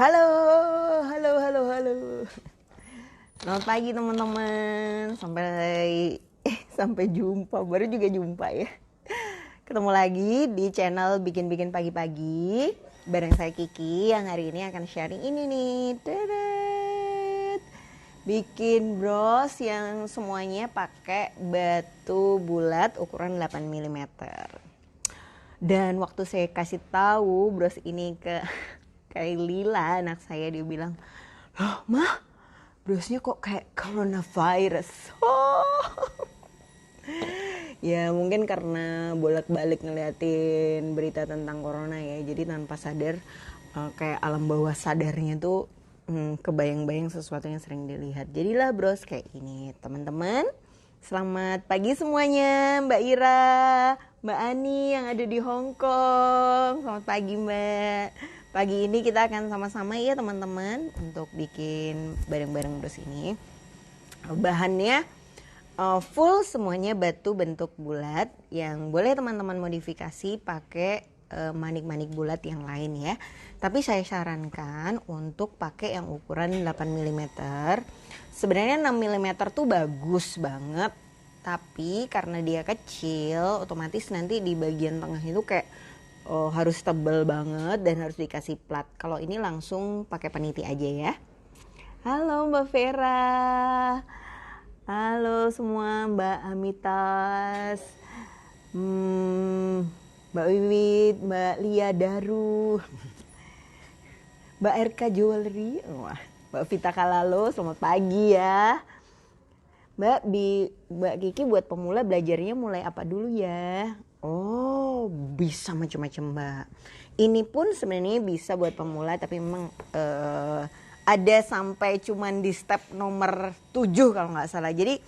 Halo, halo, halo, halo. Selamat pagi teman-teman. Sampai jumpa. Baru juga jumpa ya. Ketemu lagi di channel Bikin-Bikin Pagi-Pagi bareng saya Kiki yang hari ini akan sharing ini nih. Tedet. Bikin bros yang semuanya pakai batu bulat ukuran 8 mm. Dan waktu saya kasih tahu bros ini ke Lila anak saya, dia bilang, "Loh, Mah, brosnya kok kayak coronavirus?" Oh. Ya mungkin karena bolak-balik ngeliatin berita tentang corona ya. Jadi tanpa sadar kayak alam bawah sadarnya tuh kebayang-bayang sesuatu yang sering dilihat. Jadilah bros kayak ini, teman-teman. Selamat pagi semuanya, Mbak Ira, Mbak Ani yang ada di Hong Kong. Selamat pagi Mbak. Pagi ini kita akan sama-sama ya teman-teman untuk bikin bareng-bareng bros ini. Bahannya full semuanya batu bentuk bulat yang boleh teman-teman modifikasi pakai manik-manik bulat yang lain ya. Tapi saya sarankan untuk pakai yang ukuran 8 mm. Sebenarnya 6 mm tuh bagus banget. Tapi karena dia kecil, otomatis nanti di bagian tengah itu kayak harus tebal banget dan harus dikasih plat. Kalau ini langsung pakai peniti aja ya. Halo Mbak Vera. Halo semua, Mbak Amitas, Mbak Wiwit, Mbak Lia Daru, Mbak RK Jewelry, Mbak Vita Kalalo, selamat pagi ya. Mbak Kiki buat pemula belajarnya mulai apa dulu ya? Oh, bisa macam-macam Mbak. Ini pun sebenarnya bisa buat pemula, tapi memang ada sampai cuman di step nomor 7 kalau nggak salah. Jadi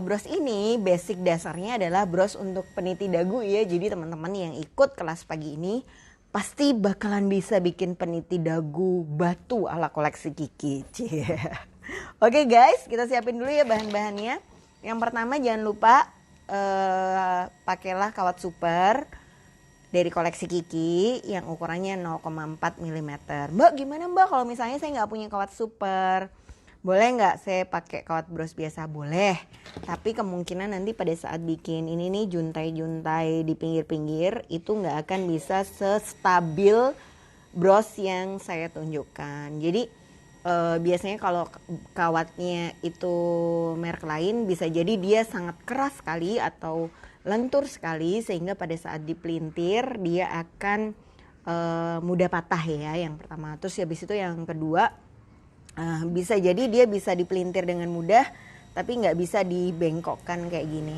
bros ini basic dasarnya adalah bros untuk peniti dagu ya. Jadi teman-teman yang ikut kelas pagi ini pasti bakalan bisa bikin peniti dagu batu ala koleksi Kiki. Oke guys, kita siapin dulu ya bahan-bahannya. Yang pertama jangan lupa pakailah kawat super dari koleksi Kiki yang ukurannya 0,4 mm. Mbak gimana Mbak kalau misalnya saya nggak punya kawat super? Boleh nggak saya pakai kawat bros biasa? Boleh. Tapi kemungkinan nanti pada saat bikin ini nih juntai-juntai di pinggir-pinggir itu nggak akan bisa sestabil bros yang saya tunjukkan. Jadi biasanya kalau kawatnya itu merek lain bisa jadi dia sangat keras sekali atau lentur sekali sehingga pada saat dipelintir dia akan mudah patah ya yang pertama. Terus habis itu yang kedua bisa jadi dia bisa dipelintir dengan mudah tapi nggak bisa dibengkokkan kayak gini.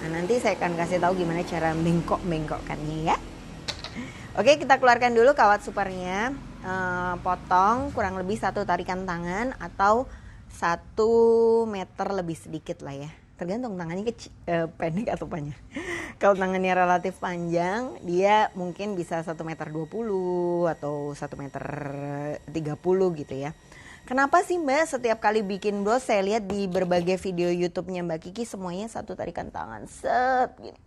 Nah nanti saya akan kasih tahu gimana cara bengkokkannya ya. Oke kita keluarkan dulu kawat supernya. Potong kurang lebih 1 tarikan tangan atau 1 meter lebih sedikit lah ya, tergantung tangannya pendek atau panjang. Kalau tangannya relatif panjang dia mungkin bisa 1,20 meter atau 1,30 meter gitu ya. Kenapa sih Mbak setiap kali bikin bros saya lihat di berbagai video YouTube-nya Mbak Kiki semuanya 1 tarikan tangan set gini.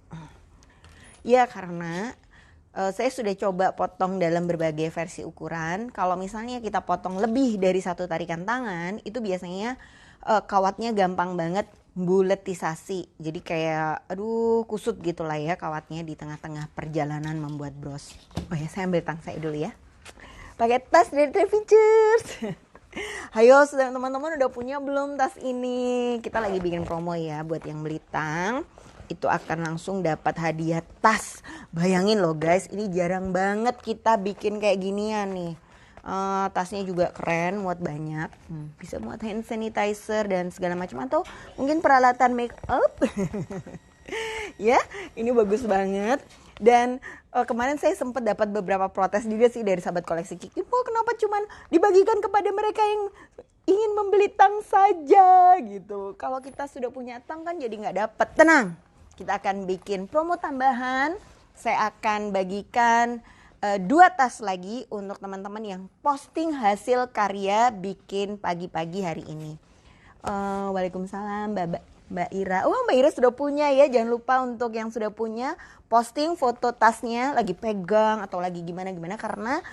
Ya karena saya sudah coba potong dalam berbagai versi ukuran. Kalau misalnya kita potong lebih dari 1 tarikan tangan, itu biasanya kawatnya gampang banget buletisasi. Jadi kayak kusut gitulah ya kawatnya di tengah-tengah perjalanan membuat bros. Oh ya, saya ambil tang saya dulu ya. Pakai tas dari Trevijers. Hayo, teman-teman udah punya belum tas ini? Kita lagi bikin promo ya buat yang beli tang. Itu akan langsung dapat hadiah tas. Bayangin loh guys, ini jarang banget kita bikin kayak ginian nih. Tasnya juga keren, muat banyak. Bisa muat hand sanitizer dan segala macam atau mungkin peralatan make up. Ya, ini bagus banget. Dan kemarin saya sempat dapat beberapa protes juga sih dari sahabat koleksi Kiki. Kenapa cuman dibagikan kepada mereka yang ingin membeli tang saja gitu. Kalau kita sudah punya tang kan jadi nggak dapat. Tenang. Kita akan bikin promo tambahan. Saya akan bagikan 2 tas lagi untuk teman-teman yang posting hasil karya bikin pagi-pagi hari ini. Waalaikumsalam Mbak Ira. Oh, Mbak Ira sudah punya ya. Jangan lupa untuk yang sudah punya posting foto tasnya lagi pegang atau lagi gimana-gimana, karena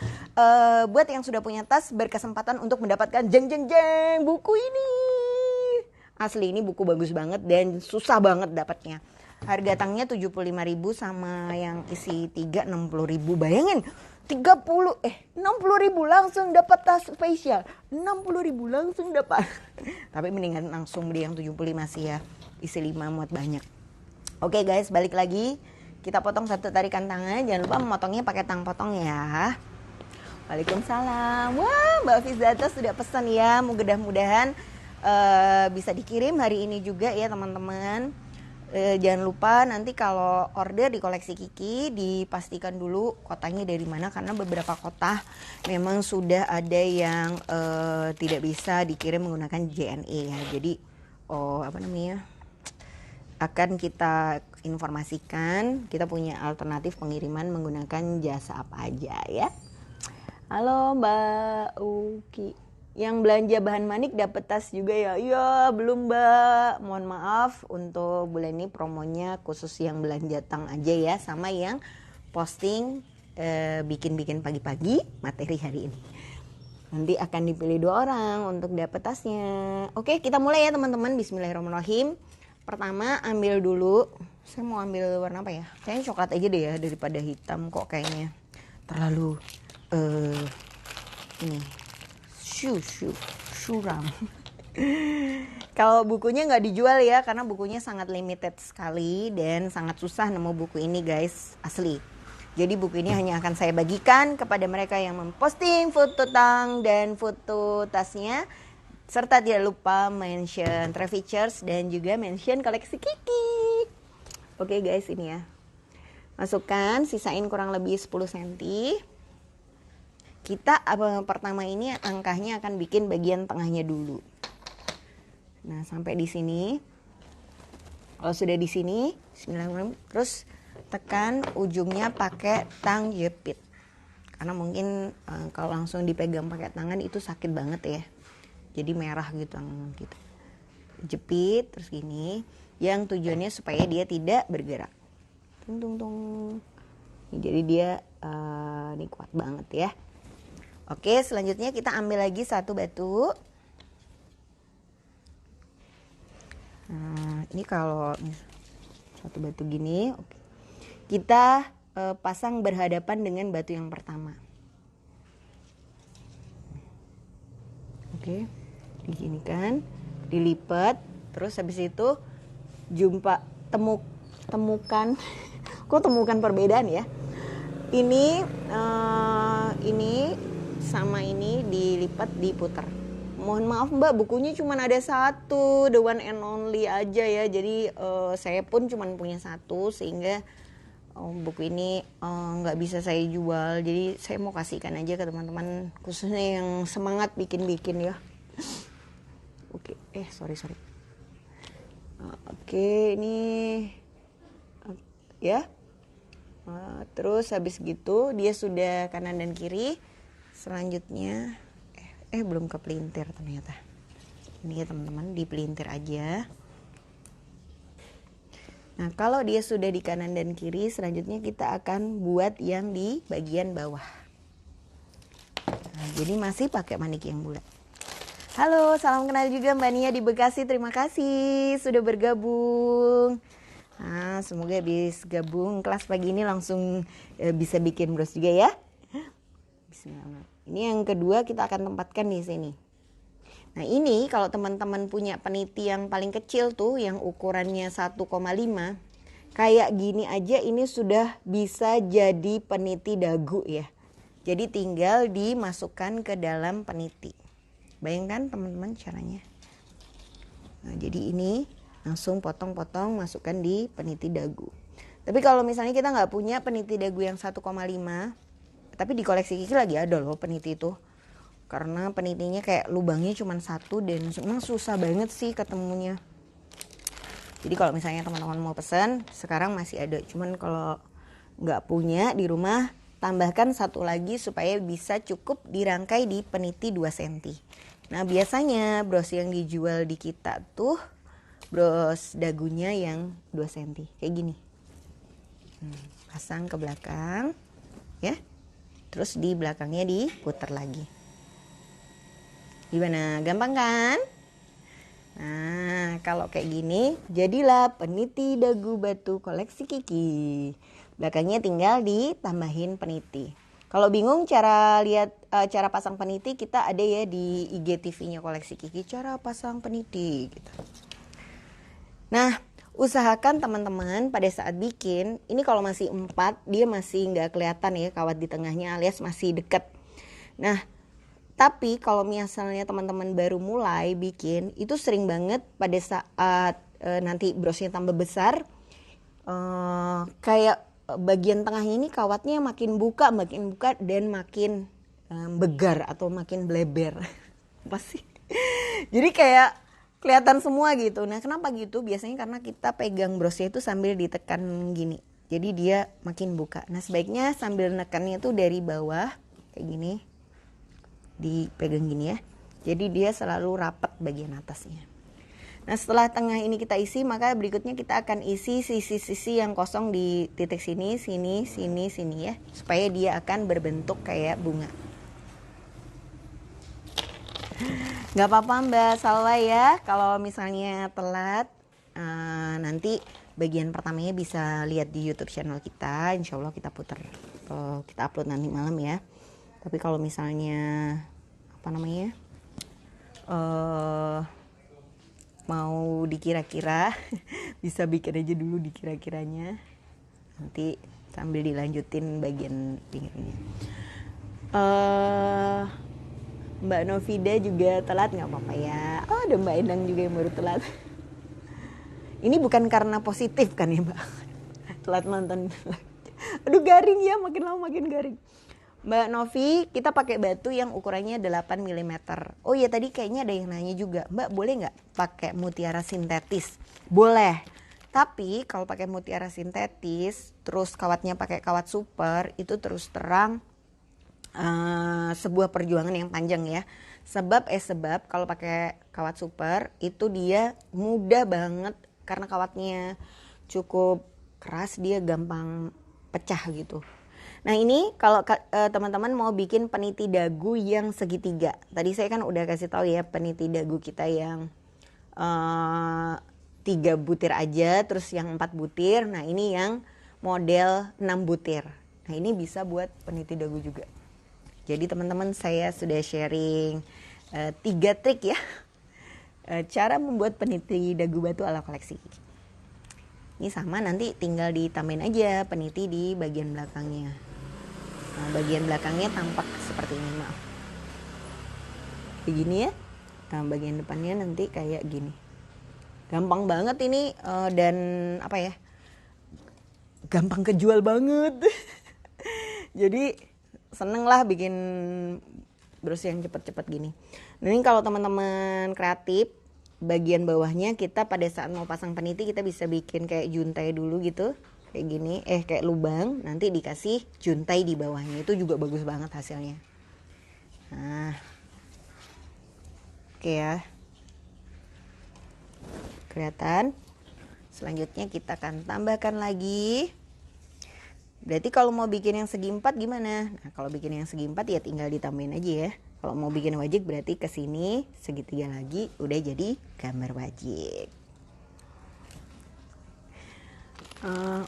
buat yang sudah punya tas berkesempatan untuk mendapatkan jeng buku ini. Asli ini buku bagus banget dan susah banget dapatnya. Harga tangnya 75.000 sama yang isi 3 60.000. Bayangin 60.000 langsung dapat tas spesial. 60.000 langsung dapat. Tapi mendingan langsung beli yang 75 sih ya. Isi 5 muat banyak. Oke guys, balik lagi. Kita potong satu tarikan tangan. Jangan lupa memotongnya pakai tang potong ya. Waalaikumsalam. Wah, Mbak Fizata sudah pesan ya. Mudah-mudahan bisa dikirim hari ini juga ya teman-teman. Jangan lupa nanti kalau order di koleksi Kiki dipastikan dulu kotanya dari mana, karena beberapa kota memang sudah ada yang tidak bisa dikirim menggunakan JNE ya. Jadi akan kita informasikan kita punya alternatif pengiriman menggunakan jasa apa aja ya. Halo Mbak Uki, yang belanja bahan manik dapat tas juga ya? Iya belum Mbak, mohon maaf untuk bulan ini promonya khusus yang belanja tang aja ya, sama yang posting bikin-bikin pagi-pagi materi hari ini. Nanti akan dipilih 2 orang untuk dapat tasnya. Oke, kita mulai ya teman-teman. Bismillahirrahmanirrahim. Pertama ambil dulu, saya mau ambil warna apa ya? Kayaknya coklat aja deh ya, daripada hitam kok kayaknya terlalu ini suram. Kalau bukunya nggak dijual ya, karena bukunya sangat limited sekali dan sangat susah nemu buku ini guys, asli. Jadi buku ini hanya akan saya bagikan kepada mereka yang memposting foto tang dan foto tasnya, serta tidak lupa mention Trade Features dan juga mention koleksi Kiki. Oke guys, ini ya. Masukkan, sisain kurang lebih 10 cm. Kita pertama ini angkahnya akan bikin bagian tengahnya dulu. Nah, sampai di sini. Kalau sudah di sini, bismillahirrahmanirrahim, terus tekan ujungnya pakai tang jepit. Karena mungkin kalau langsung dipegang pakai tangan itu sakit banget ya. Jadi merah gitu gitu. Jepit terus gini, yang tujuannya supaya dia tidak bergerak. Tung. Jadi dia ini kuat banget ya. Oke, selanjutnya kita ambil lagi satu batu. Nah, ini kalau satu batu gini, oke. Kita pasang berhadapan dengan batu yang pertama. Oke, diginikan, dilipat, terus habis itu temukan, kok temukan perbedaan ya? Ini sama ini dilipat, diputar. Mohon maaf Mbak, bukunya cuma ada satu, the one and only aja ya. Jadi saya pun cuma punya satu, sehingga buku ini nggak bisa saya jual. Jadi saya mau kasihkan aja ke teman-teman, khususnya yang semangat bikin-bikin ya. Oke, sorry. Oke, ini ya. Terus habis gitu dia sudah kanan dan kiri. Selanjutnya belum kepelintir ternyata. Ini ya teman-teman, dipelintir aja. Nah, kalau dia sudah di kanan dan kiri, selanjutnya kita akan buat yang di bagian bawah. Nah, jadi masih pakai manik yang bulat. Halo, salam kenal juga Mbak Nia di Bekasi. Terima kasih sudah bergabung. Nah, semoga habis gabung kelas pagi ini langsung bisa bikin bros juga ya. Bismillah. Ini yang kedua kita akan tempatkan di sini. Nah, ini kalau teman-teman punya peniti yang paling kecil tuh, yang ukurannya 1,5, kayak gini aja ini sudah bisa jadi peniti dagu ya. Jadi tinggal dimasukkan ke dalam peniti. Bayangkan teman-teman caranya. Nah, jadi ini langsung potong-potong masukkan di peniti dagu. Tapi kalau misalnya kita nggak punya peniti dagu yang 1,5, tapi di koleksi Kiki lagi ada loh peniti itu. Karena penitinya kayak lubangnya cuma satu dan memang susah banget sih ketemunya. Jadi kalau misalnya teman-teman mau pesan, sekarang masih ada. Cuman kalau nggak punya di rumah, tambahkan satu lagi supaya bisa cukup dirangkai di peniti 2 cm. Nah, biasanya bros yang dijual di kita tuh bros dagunya yang 2 cm kayak gini. Pasang ke belakang ya, terus di belakangnya diputar lagi. Gimana, gampang kan? Nah, kalau kayak gini jadilah peniti dagu batu koleksi Kiki. Belakangnya tinggal ditambahin peniti. Kalau bingung cara lihat cara pasang peniti, kita ada ya di IGTV-nya koleksi Kiki, cara pasang peniti gitu. Nah, usahakan teman-teman pada saat bikin, ini kalau masih 4 dia masih nggak kelihatan ya kawat di tengahnya alias masih deket. Nah, tapi kalau misalnya teman-teman baru mulai bikin, itu sering banget pada saat nanti brosnya tambah besar, kayak bagian tengahnya ini kawatnya makin buka dan makin begar atau makin bleber. Apa sih? Jadi kayak kelihatan semua gitu. Nah, kenapa gitu? Biasanya karena kita pegang brosnya itu sambil ditekan gini. Jadi dia makin buka. Nah, sebaiknya sambil nekannya tuh dari bawah kayak gini. Dipegang gini ya, jadi dia selalu rapat bagian atasnya. Nah, setelah tengah ini kita isi, maka berikutnya kita akan isi sisi-sisi yang kosong di titik sini ya, supaya dia akan berbentuk kayak bunga. Gak apa-apa Mbak Salwa ya, kalau misalnya telat, nanti bagian pertamanya bisa lihat di YouTube channel kita. Insya Allah kita putar, kita upload nanti malam ya. Tapi kalau misalnya mau dikira-kira bisa bikin aja dulu dikira-kiranya, nanti sambil dilanjutin bagian pinggirnya. Mbak Novida juga telat, nggak apa-apa ya. Oh, ada Mbak Endang juga yang baru telat. Ini bukan karena positif kan ya Mbak? Telat nonton. Aduh, garing ya, makin lama makin garing. Mbak Novi, kita pakai batu yang ukurannya 8 mm. Oh iya, tadi kayaknya ada yang nanya juga, Mbak boleh nggak pakai mutiara sintetis? Boleh. Tapi kalau pakai mutiara sintetis, terus kawatnya pakai kawat super, itu terus terang sebuah perjuangan yang panjang ya. Sebab kalau pakai kawat super itu dia mudah banget, karena kawatnya cukup keras, dia gampang pecah gitu. Nah, ini kalau teman-teman mau bikin peniti dagu yang segitiga, tadi saya kan udah kasih tahu ya peniti dagu kita yang 3 butir aja, terus yang 4 butir. Nah, ini yang model 6 butir. Nah, ini bisa buat peniti dagu juga. Jadi teman-teman, saya sudah sharing 3 trik ya, cara membuat peniti dagu batu ala koleksi. Ini sama, nanti tinggal ditambahin aja peniti di bagian belakangnya. Nah, bagian belakangnya tampak seperti ini, maaf. Begini ya. Nah, bagian depannya nanti kayak gini. Gampang banget ini, dan apa ya? Gampang kejual banget. Jadi seneng lah bikin bros yang cepet-cepet gini. Nah, ini kalau teman-teman kreatif, bagian bawahnya kita pada saat mau pasang peniti kita bisa bikin kayak juntai dulu gitu. Kayak gini, kayak lubang, nanti dikasih juntai di bawahnya, itu juga bagus banget hasilnya. Nah, oke ya, kelihatan. Selanjutnya kita akan tambahkan lagi. Berarti kalau mau bikin yang segi 4 gimana? Nah, kalau bikin yang segi 4 ya tinggal ditambahin aja ya. Kalau mau bikin wajik berarti ke sini segitiga lagi, udah jadi gambar wajik.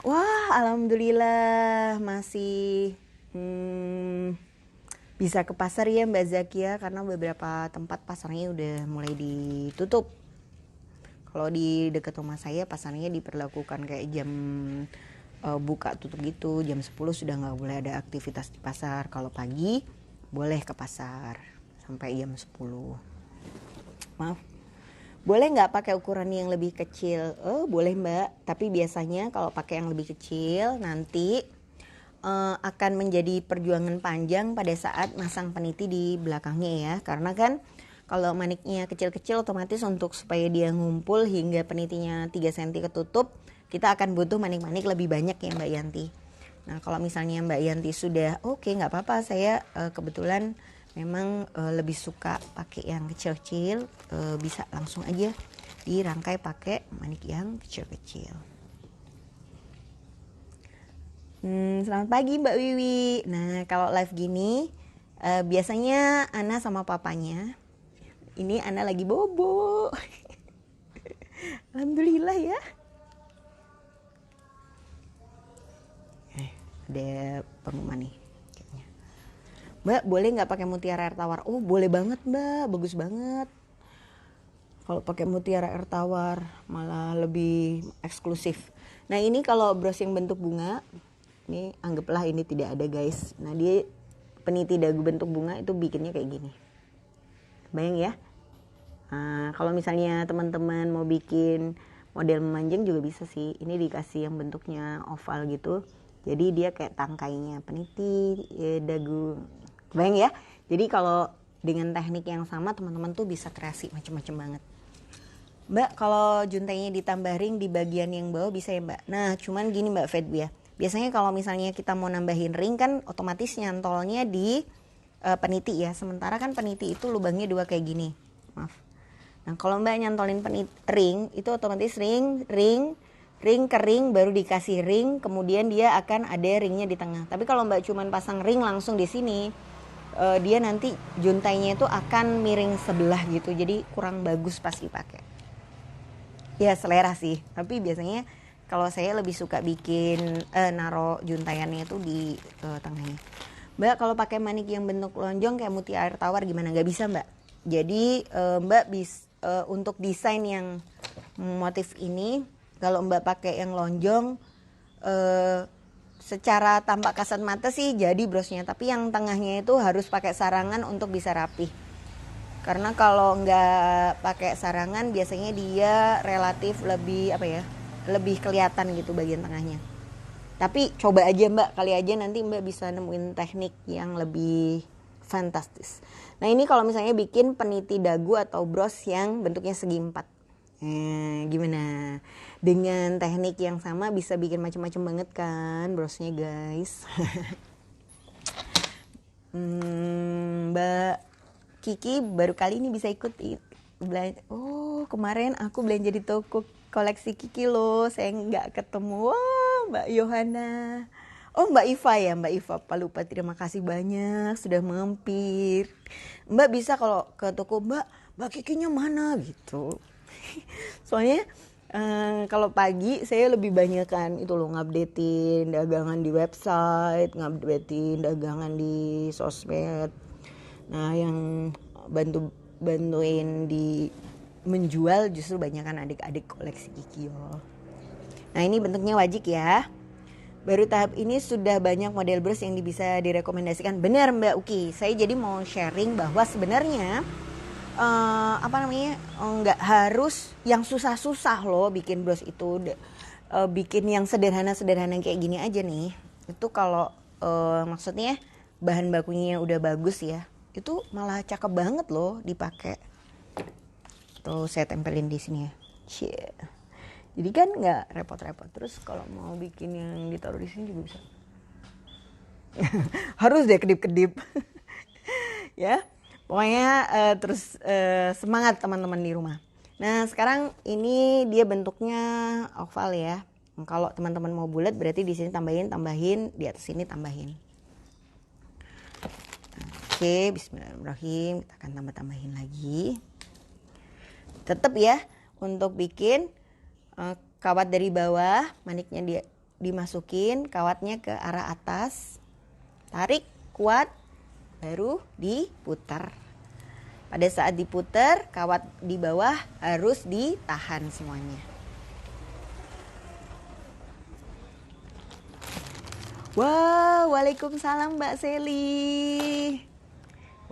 Wah, alhamdulillah masih bisa ke pasar ya Mbak Zakia, karena beberapa tempat pasarnya udah mulai ditutup. Kalau di dekat rumah saya pasarnya diperlakukan kayak jam buka tutup gitu, jam 10 sudah nggak boleh ada aktivitas di pasar. Kalau pagi boleh ke pasar sampai jam 10. Maaf. Boleh nggak pakai ukuran yang lebih kecil? Oh, boleh Mbak, tapi biasanya kalau pakai yang lebih kecil nanti akan menjadi perjuangan panjang pada saat masang peniti di belakangnya ya. Karena kan kalau maniknya kecil-kecil, otomatis untuk supaya dia ngumpul hingga penitinya 3 cm ketutup, kita akan butuh manik-manik lebih banyak ya Mbak Yanti. Nah, kalau misalnya Mbak Yanti sudah oke, nggak apa-apa, saya kebetulan memang lebih suka pakai yang kecil-kecil, bisa langsung aja dirangkai pakai manik yang kecil-kecil. Selamat pagi Mbak Wiwi. Nah kalau live gini biasanya Ana sama papanya. Ini Ana lagi bobo. Alhamdulillah ya. Ada pengumuman nih. Mbak boleh nggak pakai mutiara air tawar? Oh boleh banget Mbak, bagus banget. Kalau pakai mutiara air tawar malah lebih eksklusif. Nah ini kalau bros yang bentuk bunga, ini anggaplah ini tidak ada guys. Nah dia peniti dagu bentuk bunga itu bikinnya kayak gini. Bayang ya. Nah, kalau misalnya teman-teman mau bikin model memanjang juga bisa sih. Ini dikasih yang bentuknya oval gitu. Jadi dia kayak tangkainya peniti dagu. Bayang ya. Jadi kalau dengan teknik yang sama teman-teman tuh bisa kreasi macam-macam banget. Mbak kalau juntainya ditambah ring di bagian yang bawah bisa ya Mbak. Nah cuman gini Mbak Fedbia. Biasanya kalau misalnya kita mau nambahin ring kan otomatis nyantolnya di peniti ya. Sementara kan peniti itu lubangnya 2 kayak gini. Maaf. Nah kalau Mbak nyantolin ring itu otomatis ring ke ring baru dikasih ring. Kemudian dia akan ada ringnya di tengah. Tapi kalau Mbak cuman pasang ring langsung di sini. Dia nanti juntainya itu akan miring sebelah gitu. Jadi kurang bagus pas dipakai. Ya selera sih. Tapi biasanya kalau saya lebih suka bikin naro juntaiannya itu di tengahnya. Mbak kalau pakai manik yang bentuk lonjong kayak mutiara air tawar gimana? Gak bisa Mbak. Jadi Mbak bisa untuk desain yang motif ini kalau Mbak pakai yang lonjong secara tampak kasat mata sih jadi brosnya. Tapi yang tengahnya itu harus pakai sarangan untuk bisa rapih. Karena kalau nggak pakai sarangan biasanya dia relatif lebih lebih kelihatan gitu bagian tengahnya. Tapi coba aja Mbak, kali aja nanti Mbak bisa nemuin teknik yang lebih fantastis. Nah ini kalau misalnya bikin peniti dagu atau bros yang bentuknya segi 4. Gimana? Dengan teknik yang sama bisa bikin macam-macam banget kan brosnya guys. Mbak Kiki baru kali ini bisa ikut belanja. Oh kemarin aku belanja di toko koleksi Kiki loh, saya nggak ketemu. Wah Mbak Yohana. Oh Mbak Iva ya, Mbak Iva Palupa, terima kasih banyak sudah mampir. Mbak bisa kalau ke toko Mbak Kikinya mana gitu. Soalnya kalau pagi saya lebih banyak kan itu loh ngupdatein dagangan di website, ngupdatein dagangan di sosmed. Nah yang bantuin di menjual justru banyak kan adik-adik koleksi Kiki yo. Nah ini bentuknya wajik ya. Baru tahap ini sudah banyak model bros yang bisa direkomendasikan. Benar Mbak Uki, saya jadi mau sharing bahwa sebenarnya nggak harus yang susah-susah loh bikin bros itu. Bikin yang sederhana-sederhana kayak gini aja nih. Itu kalau maksudnya bahan bakunya udah bagus ya, itu malah cakep banget loh dipakai. Tuh saya tempelin di sini ya. Cie. Jadi kan nggak repot-repot. Terus kalau mau bikin yang ditaruh di sini juga bisa. Harus deh kedip-kedip. Ya, pokoknya terus semangat teman-teman di rumah. Nah sekarang ini dia bentuknya oval ya. Kalau teman-teman mau bulat berarti di sini tambahin, di atas sini tambahin. Oke, bismillahirrahmanirrahim. Kita akan tambahin lagi. Tetap ya untuk bikin kawat dari bawah, maniknya dimasukin, kawatnya ke arah atas, tarik kuat, baru diputar. Pada saat diputar, kawat di bawah harus ditahan semuanya. Wow, waalaikumsalam Mbak Seli.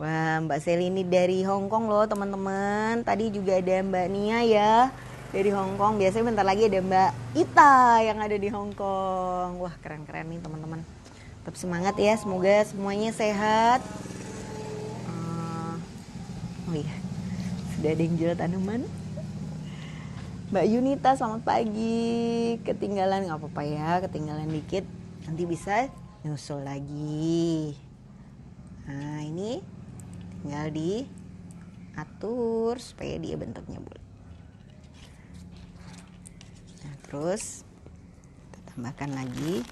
Wah, Mbak Seli ini dari Hong Kong loh teman-teman. Tadi juga ada Mbak Nia ya dari Hong Kong. Biasanya bentar lagi ada Mbak Ita yang ada di Hong Kong. Wah keren-keren nih teman-teman. Tetap semangat ya, semoga semuanya sehat. Oh iya, sudah ada yang jual tanaman. Mbak Yunita selamat pagi. Ketinggalan nggak apa-apa ya, ketinggalan dikit. Nanti bisa nyusul lagi. Nah ini tinggal diatur supaya dia bentuknya bulat. Terus kita tambahkan lagi.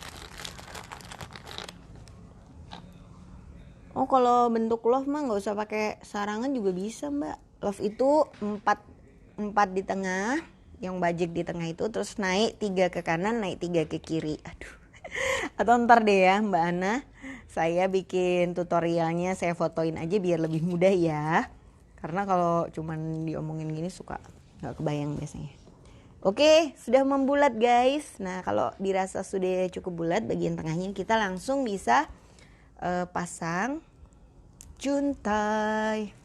Oh, kalau bentuk love mah nggak usah pakai sarangan juga bisa, Mbak. Love itu 4 di tengah, yang bajik di tengah itu, terus naik 3 ke kanan, naik 3 ke kiri. Aduh. Atau ntar deh ya Mbak Ana, saya bikin tutorialnya, saya fotoin aja biar lebih mudah ya. Karena kalau cuman diomongin gini suka nggak kebayang biasanya. Oke, sudah membulat guys. Nah, kalau dirasa sudah cukup bulat bagian tengahnya, kita langsung bisa pasang juntai.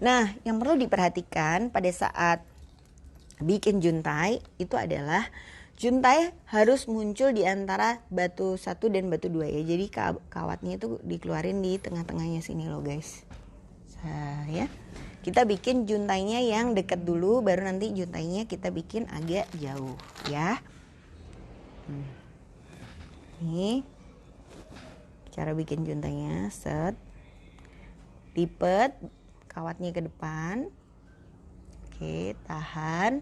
Nah, yang perlu diperhatikan pada saat bikin juntai itu adalah juntai harus muncul di antara batu 1 dan batu 2 ya. Jadi kawatnya itu dikeluarin di tengah-tengahnya sini loh guys. Ya. Kita bikin juntainya yang dekat dulu, baru nanti juntainya kita bikin agak jauh ya. Nih cara bikin juntainya, set, lipat kawatnya ke depan, oke, tahan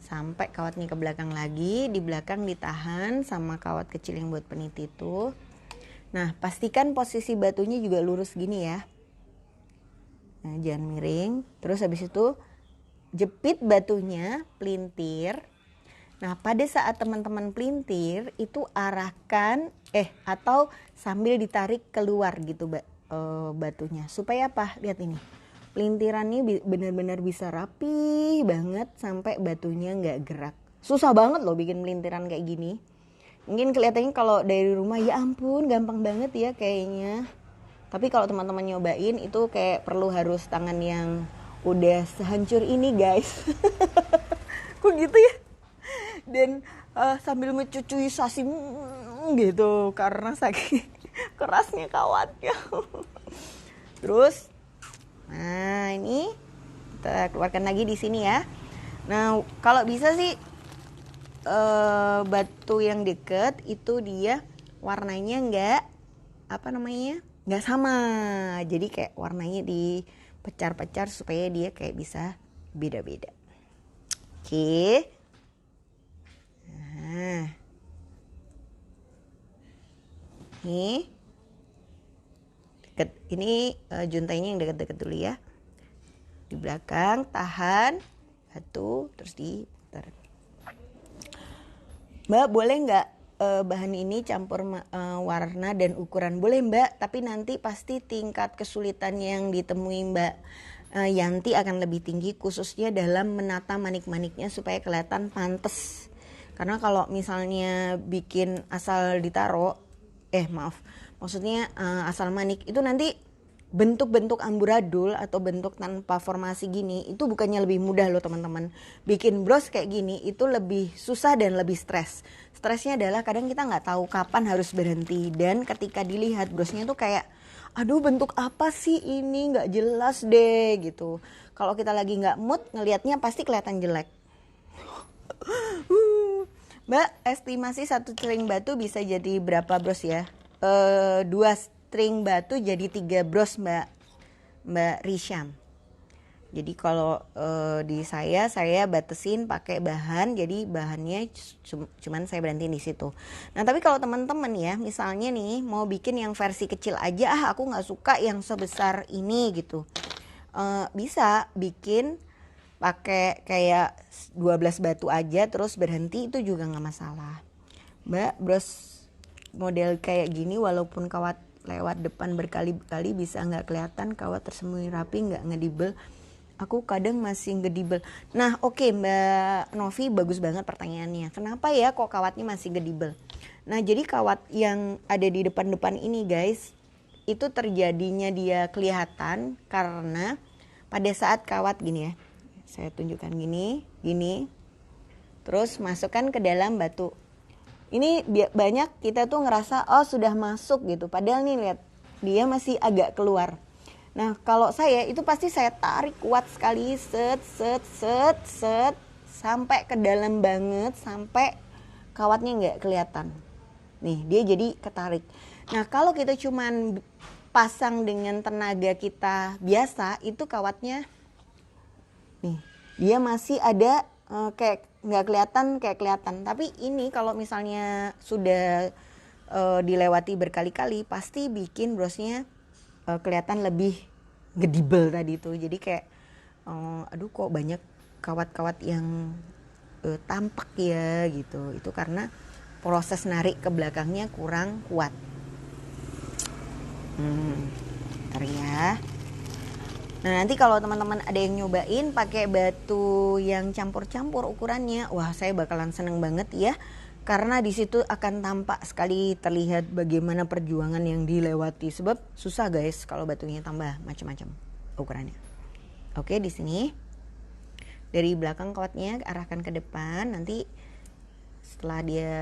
sampai kawatnya ke belakang lagi, di belakang ditahan sama kawat kecil yang buat peniti itu. Nah, pastikan posisi batunya juga lurus gini ya. Nah, jangan miring. Terus habis itu jepit batunya, pelintir. Nah, pada saat teman-teman pelintir itu arahkan atau sambil ditarik keluar gitu batunya. Supaya apa? Lihat ini. Pelintirannya benar-benar bisa rapi banget sampai batunya nggak gerak. Susah banget loh bikin pelintiran kayak gini. Mungkin kelihatannya kalau dari rumah ya ampun gampang banget ya kayaknya. Tapi kalau teman-teman nyobain itu kayak perlu harus tangan yang udah sehancur ini guys. Kok gitu ya? Dan sambil mencucui sasim gitu karena saking kerasnya kawatnya. Terus, nah ini kita keluarkan lagi di sini ya. Nah kalau bisa sih batu yang deket itu dia warnanya nggak sama. Jadi kayak warnanya dipecar-pecar supaya dia kayak bisa beda-beda. Oke. Nah, nih deket, ini juntainya yang deket-deket dulu ya. Di belakang tahan batu terus diputar. Mbak boleh nggak bahan ini campur warna dan ukuran? Boleh Mbak, tapi nanti pasti tingkat kesulitan yang ditemui Mbak Yanti akan lebih tinggi, khususnya dalam menata manik-maniknya supaya kelihatan pantes. Karena kalau misalnya bikin asal ditaro, maksudnya asal manik itu nanti bentuk-bentuk amburadul atau bentuk tanpa formasi gini itu bukannya lebih mudah loh teman-teman. Bikin bros kayak gini itu lebih susah dan lebih stres. Stresnya adalah kadang kita nggak tahu kapan harus berhenti, dan ketika dilihat brosnya tuh kayak aduh bentuk apa sih ini, nggak jelas deh gitu. Kalau kita lagi nggak mood ngelihatnya pasti kelihatan jelek. Mbak, estimasi 1 string batu bisa jadi berapa bros ya? 2 string batu jadi 3 bros Mbak Risham. Jadi kalau di saya batasin pakai bahan, jadi bahannya cuman saya berhentiin di situ. Nah tapi kalau teman-teman ya, misalnya nih mau bikin yang versi kecil aja, aku nggak suka yang sebesar ini gitu, bisa bikin pakai kayak 12 batu aja terus berhenti, itu juga nggak masalah. Mbak, bros model kayak gini walaupun kawat lewat depan berkali-kali bisa nggak kelihatan, kawat tersembunyi rapi, nggak ngedibel. Aku kadang masih ngedibel. Nah oke, Mbak Novi, bagus banget pertanyaannya. Kenapa ya kok kawatnya masih ngedibel? Nah jadi kawat yang ada di depan-depan ini guys, itu terjadinya dia kelihatan karena pada saat kawat gini ya, saya tunjukkan gini, terus masukkan ke dalam batu. Ini banyak kita tuh ngerasa oh sudah masuk gitu, padahal nih lihat dia masih agak keluar. Nah kalau saya itu pasti saya tarik kuat sekali, set sampai ke dalam banget, sampai kawatnya nggak kelihatan. Nih dia jadi ketarik. Nah kalau kita cuman pasang dengan tenaga kita biasa, itu kawatnya nih dia masih ada kayak nggak kelihatan kayak kelihatan. Tapi ini kalau misalnya sudah dilewati berkali-kali pasti bikin brosnya kelihatan lebih gedibel tadi tuh. Jadi kayak aduh kok banyak kawat-kawat yang tampak ya gitu. Itu karena proses narik ke belakangnya kurang kuat. Bentar ya. Nah nanti kalau teman-teman ada yang nyobain pakai batu yang campur-campur ukurannya, wah saya bakalan seneng banget ya. Karena di situ akan tampak sekali terlihat bagaimana perjuangan yang dilewati. Sebab susah guys kalau batunya tambah macam-macam ukurannya. Oke, di sini dari belakang kawatnya arahkan ke depan. Nanti setelah dia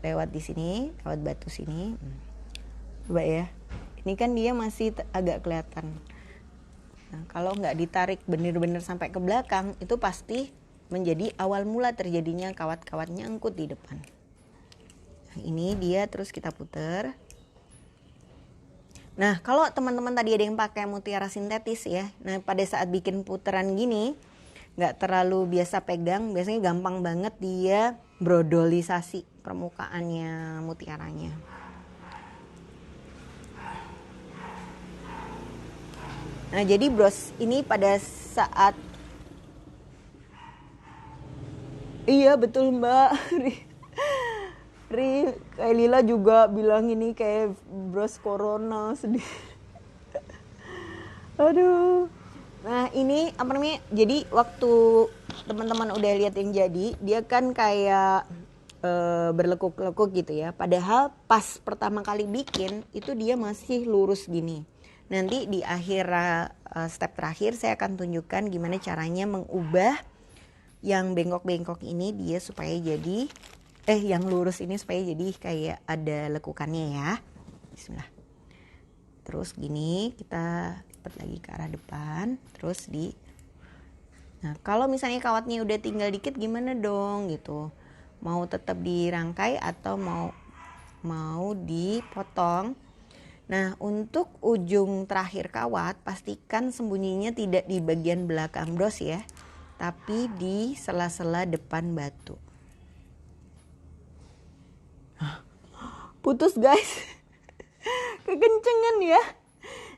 lewat di sini, lewat batu sini, coba ya. Ini kan dia masih agak kelihatan. Nah, kalau nggak ditarik benar-benar sampai ke belakang, itu pasti menjadi awal mula terjadinya kawat-kawat nyangkut di depan. Nah, ini dia terus kita putar. Nah, kalau teman-teman tadi ada yang pakai mutiara sintetis ya. Nah, pada saat bikin putaran gini, nggak terlalu biasa pegang, biasanya gampang banget dia brodolisasi permukaannya mutiaranya. Nah jadi bros ini pada saat iya betul mbak kayak Lila juga bilang ini kayak bros corona sedih. Aduh. Nah ini apa namanya, jadi waktu teman-teman udah lihat yang jadi, dia kan kayak berlekuk-lekuk gitu ya. Padahal pas pertama kali bikin itu dia masih lurus gini. Nanti di akhir step terakhir saya akan tunjukkan gimana caranya mengubah yang bengkok-bengkok ini dia supaya jadi yang lurus ini supaya jadi kayak ada lekukannya ya. Bismillah. Terus gini kita lipat lagi ke arah depan, terus Nah, kalau misalnya kawatnya udah tinggal dikit gimana dong gitu. Mau tetap dirangkai atau mau dipotong. Nah, untuk ujung terakhir kawat pastikan sembunyinya tidak di bagian belakang bros ya, tapi di sela-sela depan batu. Putus guys. Kekencengan ya.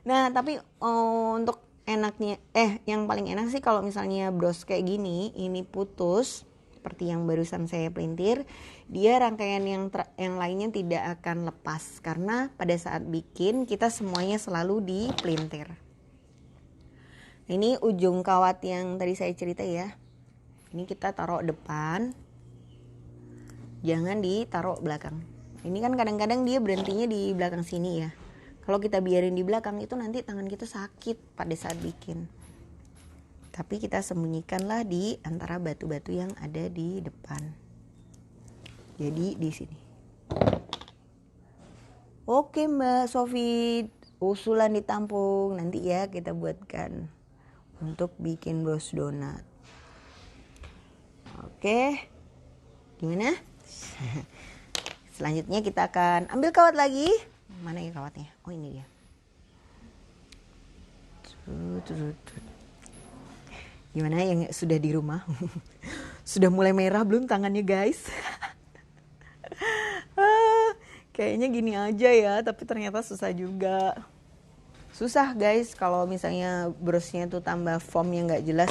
Nah, tapi untuk enaknya yang paling enak sih kalau misalnya bros kayak gini, ini putus seperti yang barusan saya pelintir, dia rangkaian yang lainnya tidak akan lepas karena pada saat bikin kita semuanya selalu dipelintir. Ini ujung kawat yang tadi saya cerita ya. Ini kita taruh depan, jangan ditaruh belakang. Ini kan kadang-kadang dia berhentinya di belakang sini ya. Kalau kita biarin di belakang itu nanti tangan kita sakit pada saat bikin. Tapi kita sembunyikanlah di antara batu-batu yang ada di depan. Jadi di sini. Oke Mbak Sofi, usulan ditampung. Nanti ya kita buatkan untuk bikin bros donat. Oke, gimana? Selanjutnya kita akan ambil kawat lagi. Mana ya kawatnya? Oh ini dia. Gimana yang sudah di rumah? Sudah mulai merah belum tangannya guys? Kayaknya gini aja ya, tapi ternyata susah juga. Susah guys kalau misalnya brosnya tuh tambah foamnya nggak jelas.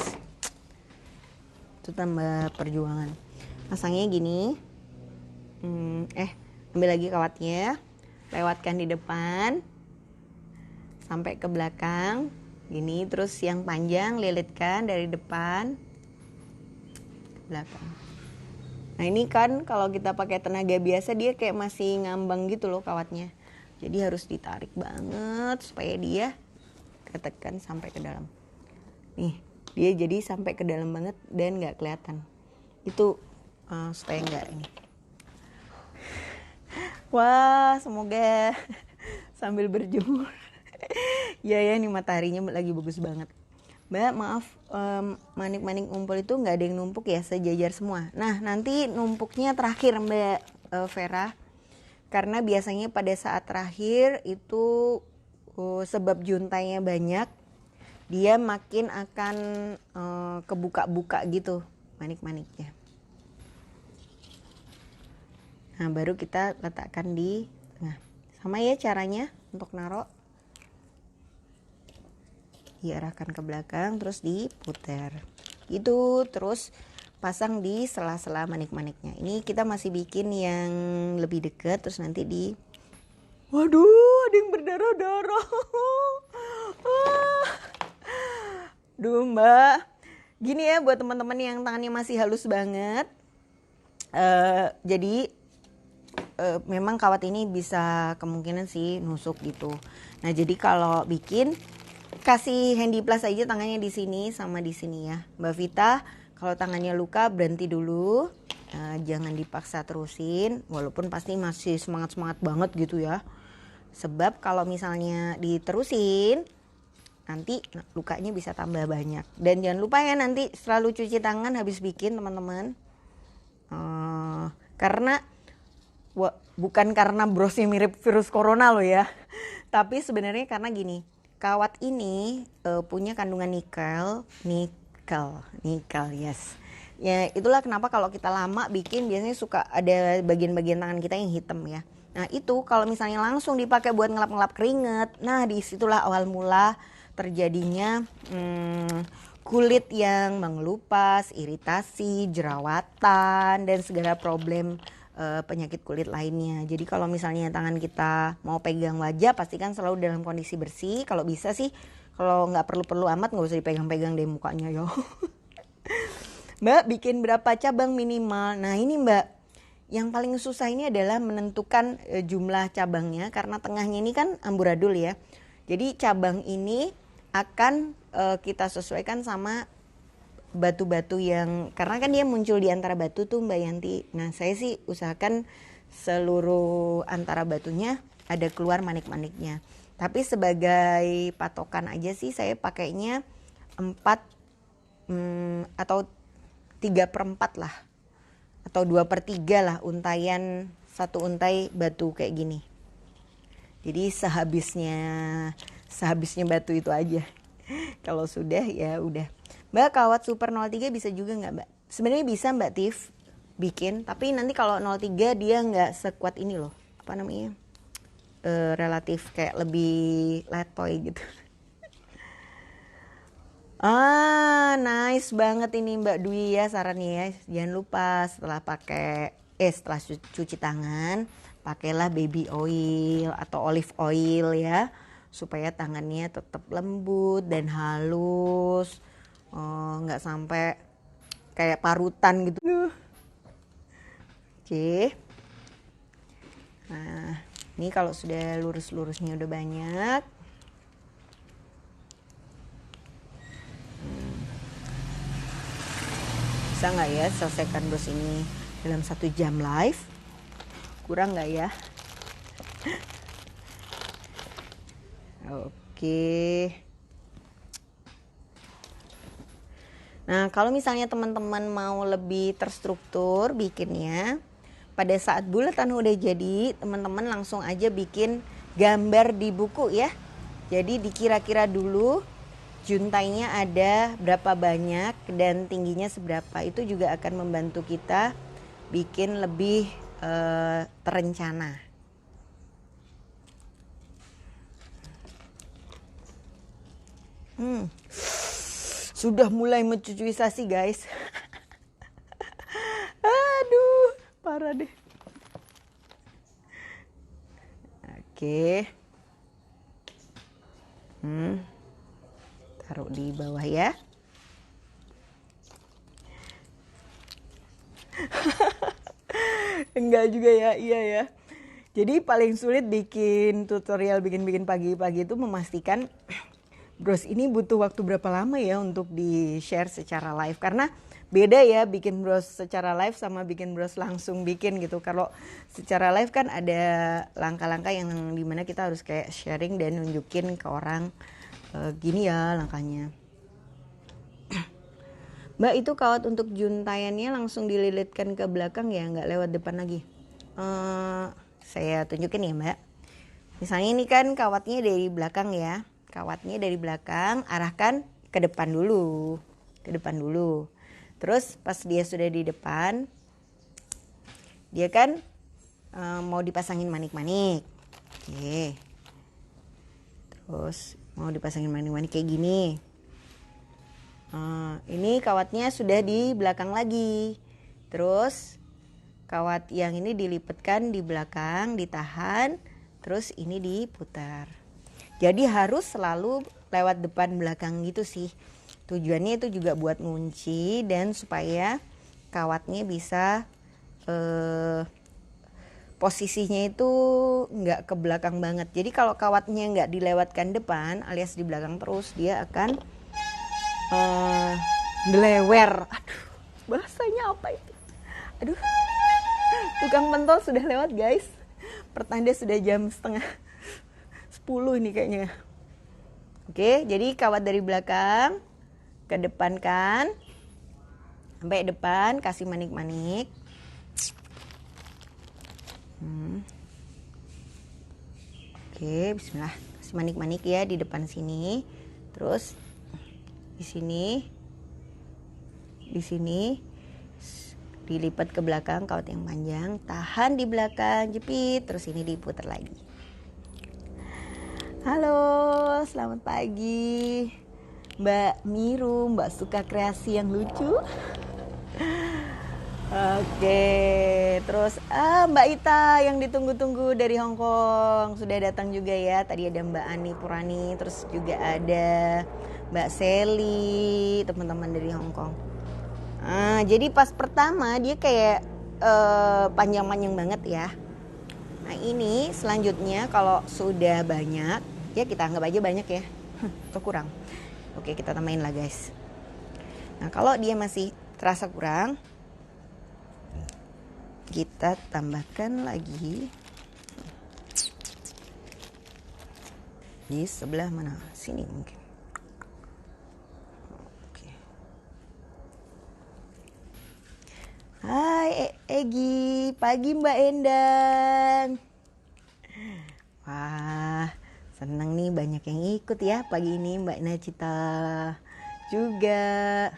Itu tambah perjuangan. Pasangnya gini. Ambil lagi kawatnya. Lewatkan di depan. Sampai ke belakang. Gini, terus yang panjang lilitkan dari depan ke belakang. Nah ini kan kalau kita pakai tenaga biasa dia kayak masih ngambang gitu loh kawatnya. Jadi harus ditarik banget supaya dia ketekan sampai ke dalam. Nih, dia jadi sampai ke dalam banget dan nggak kelihatan. Itu supaya nggak ini. Wah, semoga sambil berjemur. Ya ini mataharinya lagi bagus banget. Mbak maaf, manik-manik ngumpul itu nggak ada yang numpuk ya, sejajar semua. Nah nanti numpuknya terakhir Mbak Vera, karena biasanya pada saat terakhir itu sebab juntainya banyak, dia makin akan kebuka-buka gitu manik-maniknya. Nah baru kita letakkan di tengah. Sama ya caranya untuk naruh. Diarahkan ke belakang terus diputer. Itu terus pasang di sela-sela manik-maniknya. Ini kita masih bikin yang lebih dekat, terus nanti di waduh, ada yang berdarah-darah. Duh mbak, gini ya buat teman-teman yang tangannya masih halus banget. Jadi memang kawat ini bisa kemungkinan sih nusuk gitu. Nah jadi kalau bikin kasih handy plus aja tangannya di sini sama di sini ya, Mbak Vita. Kalau tangannya luka berhenti dulu, jangan dipaksa terusin. Walaupun pasti masih semangat banget gitu ya. Sebab kalau misalnya diterusin, nanti lukanya bisa tambah banyak. Dan jangan lupa ya nanti selalu cuci tangan habis bikin teman-teman. Karena bukan karena brosnya mirip virus corona loh ya. Tapi sebenarnya karena gini, kawat ini punya kandungan nikel, yes. Ya itulah kenapa kalau kita lama bikin biasanya suka ada bagian-bagian tangan kita yang hitam ya. Nah itu kalau misalnya langsung dipakai buat ngelap-ngelap keringet, nah disitulah awal mula terjadinya kulit yang mengelupas, iritasi, jerawatan, dan segala problem penyakit kulit lainnya. Jadi kalau misalnya tangan kita mau pegang wajah, pastikan selalu dalam kondisi bersih. Kalau bisa sih, kalau nggak perlu-perlu amat nggak usah dipegang-pegang deh mukanya ya. Mbak bikin berapa cabang minimal? Nah ini mbak, yang paling susah ini adalah menentukan jumlah cabangnya karena tengahnya ini kan amburadul ya. Jadi cabang ini akan kita sesuaikan sama batu-batu yang, karena kan dia muncul di antara batu tuh Mbak Yanti. Nah saya sih usahakan seluruh antara batunya ada keluar manik-maniknya. Tapi sebagai patokan aja sih saya pakainya 4 atau 3/4 lah, atau 2/3 lah untayan, satu untai batu kayak gini. Jadi sehabisnya batu itu aja. Kalau sudah ya udah. Mbak kawat super 03 bisa juga nggak mbak? Sebenarnya bisa Mbak Tiff bikin, tapi nanti kalau 03 dia nggak sekuat ini loh. Apa namanya? Relatif kayak lebih letoy gitu. Nice banget ini Mbak Dwi ya sarannya ya. Jangan lupa setelah cuci tangan, pakailah baby oil atau olive oil ya, supaya tangannya tetap lembut dan halus. Nggak sampai kayak parutan gitu. Oke. Nah, ini kalau sudah lurus-lurusnya udah banyak. Bisa nggak ya selesaikan bros ini dalam 1 jam live? Kurang nggak ya? Oke. Nah kalau misalnya teman-teman mau lebih terstruktur bikinnya, pada saat bulatan udah jadi, teman-teman langsung aja bikin gambar di buku ya. Jadi dikira-kira dulu juntainya ada berapa banyak dan tingginya seberapa. Itu juga akan membantu kita bikin lebih terencana. Sudah mulai mencucuisasi guys. Aduh, parah deh. Oke. Taruh di bawah ya. Enggak juga ya, iya ya. Jadi paling sulit bikin tutorial bikin-bikin pagi-pagi itu memastikan bros ini butuh waktu berapa lama ya untuk di share secara live. Karena beda ya bikin bros secara live sama bikin bros langsung bikin gitu. Kalau secara live kan ada langkah-langkah yang dimana kita harus kayak sharing dan nunjukin ke orang gini ya langkahnya. Mbak itu kawat untuk juntayannya langsung dililitkan ke belakang ya, nggak lewat depan lagi. Saya tunjukin ya mbak. Misalnya ini kan kawatnya dari belakang ya. kawatnya dari belakang arahkan ke depan dulu. Terus pas dia sudah di depan, dia kan mau dipasangin manik-manik. Oke. Terus mau dipasangin manik-manik kayak gini. Ini kawatnya sudah di belakang lagi. Terus kawat yang ini dilipatkan di belakang, ditahan, terus ini diputar. Jadi harus selalu lewat depan belakang gitu sih. Tujuannya itu juga buat ngunci dan supaya kawatnya bisa posisinya itu nggak ke belakang banget. Jadi kalau kawatnya nggak dilewatkan depan alias di belakang terus, dia akan melewer. Aduh, bahasanya apa itu? Aduh, tukang pentol sudah lewat guys. Pertanda sudah jam setengah 10 ini kayaknya. Oke, jadi kawat dari belakang ke depan kan, sampai depan kasih manik-manik. Oke, bismillah. Kasih manik-manik ya di depan sini. Terus di sini dilipat ke belakang kawat yang panjang, tahan di belakang, jepit, terus ini diputar lagi. Halo, selamat pagi Mbak Miru, Mbak suka kreasi yang lucu. Oke, terus Mbak Ita yang ditunggu-tunggu dari Hong Kong sudah datang juga ya. Tadi ada Mbak Ani Purani, terus juga ada Mbak Sally, teman-teman dari Hong Kong. Jadi pas pertama dia kayak panjang-panjang banget ya. Nah ini selanjutnya kalau sudah banyak, ya kita anggap aja banyak ya, atau kurang. Oke, kita tambahin lah guys. Nah kalau dia masih terasa kurang, kita tambahkan lagi di sebelah mana? Sini mungkin. Oke. Hai Egi, pagi Mbak Endang. Wah, senang nih banyak yang ikut ya pagi ini, Mbak Nacita juga.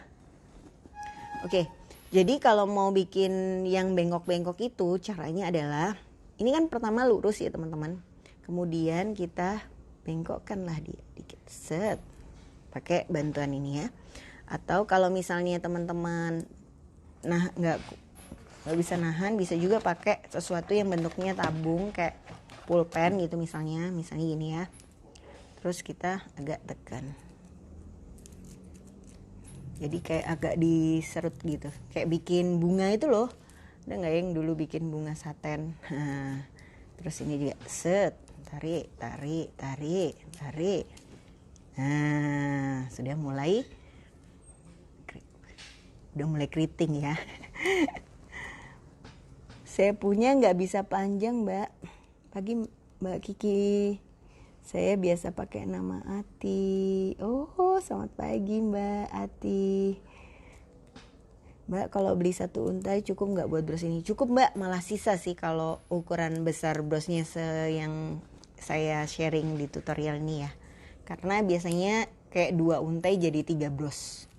Oke. Jadi kalau mau bikin yang bengkok-bengkok itu caranya adalah, ini kan pertama lurus ya teman-teman. Kemudian kita bengkokkan lah dia dikit, set. Pakai bantuan ini ya. Atau kalau misalnya teman-teman nggak bisa nahan, bisa juga pakai sesuatu yang bentuknya tabung kayak pulpen gitu misalnya gini ya. Terus kita agak tekan. Jadi kayak agak diserut gitu. Kayak bikin bunga itu loh. Ada nggak yang dulu bikin bunga saten? Nah, terus ini juga set. Tarik. Nah, sudah mulai keriting ya. Saya punya nggak bisa panjang Mbak. Pagi Mbak Kiki. Saya biasa pakai nama Ati. Oh, selamat pagi Mbak Ati. Mbak, kalau beli satu untai cukup nggak buat bros ini? Cukup Mbak, malah sisa sih kalau ukuran besar brosnya yang saya sharing di tutorial ini ya. Karena biasanya kayak 2 untai jadi 3 bros.